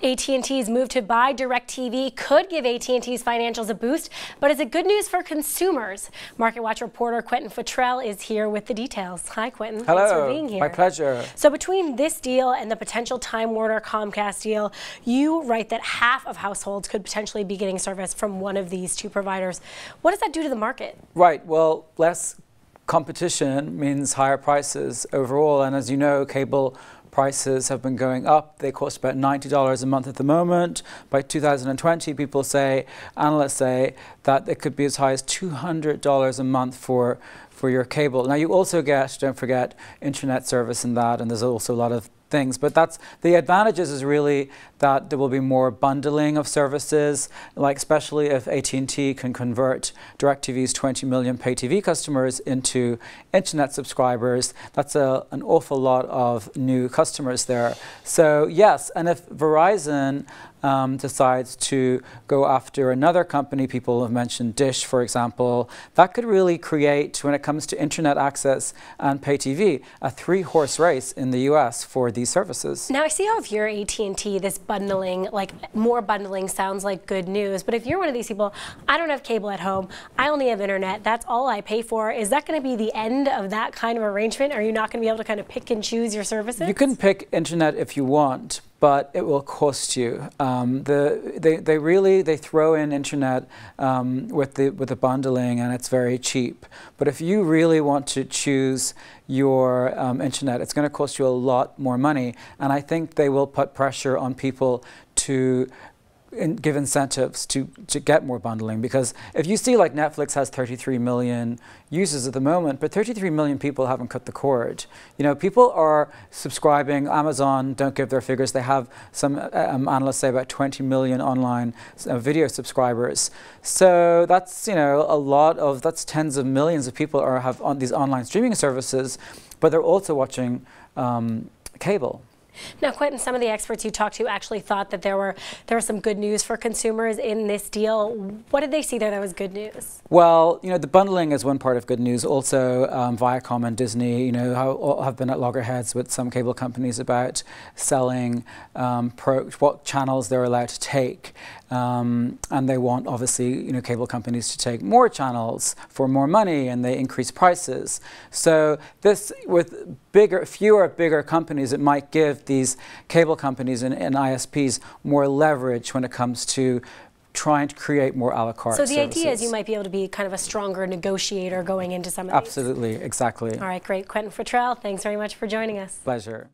AT&T's move to buy DirectTV could give AT&T's financials a boost, but is it good news for consumers? MarketWatch reporter Quentin Fottrell is here with the details. Hi, Quentin. Hello. Thanks for being here. My pleasure. So between this deal and the potential Time Warner Comcast deal, you write that half of households could potentially be getting service from one of these two providers. What does that do to the market? Right. Well, less competition means higher prices overall, and as you know, cable prices have been going up. They cost about $90 a month at the moment. By 2020, analysts say that it could be as high as $200 a month for your cable. Now you also get, don't forget, internet service in that, and there's also a lot of things, but that's the advantages is really that there will be more bundling of services, like especially if AT&T can convert DirectTV's 20 million pay TV customers into internet subscribers. That's an awful lot of new customers there. So yes, and if Verizon decides to go after another company, people have mentioned Dish, for example, that could really create, when it comes to internet access and pay TV, a three-horse race in the US for these services. Now I see how if you're AT&T, this bundling, like more bundling sounds like good news, but if you're one of these people, I don't have cable at home, I only have internet, that's all I pay for, is that going to be the end of that kind of arrangement? Are you not going to be able to kind of pick and choose your services? You can pick internet if you want, but it will cost you. They throw in internet with the bundling, and it's very cheap. But if you really want to choose your internet, it's going to cost you a lot more money. And I think they will put pressure on people to give incentives to get more bundling, because if you see, like, Netflix has 33 million users at the moment, but 33 million people haven't cut the cord. You know, people are subscribing. Amazon don't give their figures. They have some analysts say about 20 million online video subscribers. So that's, you know, that's tens of millions of people have on these online streaming services, but they're also watching cable. Now, Quentin, some of the experts you talked to actually thought that there was some good news for consumers in this deal. What did they see there that was good news? Well, you know, the bundling is one part of good news. Also, Viacom and Disney, you know, have been at loggerheads with some cable companies about selling what channels they're allowed to take. And they want, obviously, you know, cable companies to take more channels for more money, and they increase prices. So this, with fewer bigger companies, it might give these cable companies and ISPs more leverage when it comes to trying to create more a la carte services. So the idea is you might be able to be kind of a stronger negotiator going into some of these. Absolutely, exactly. All right, great. Quentin Fottrell, thanks very much for joining us. Pleasure.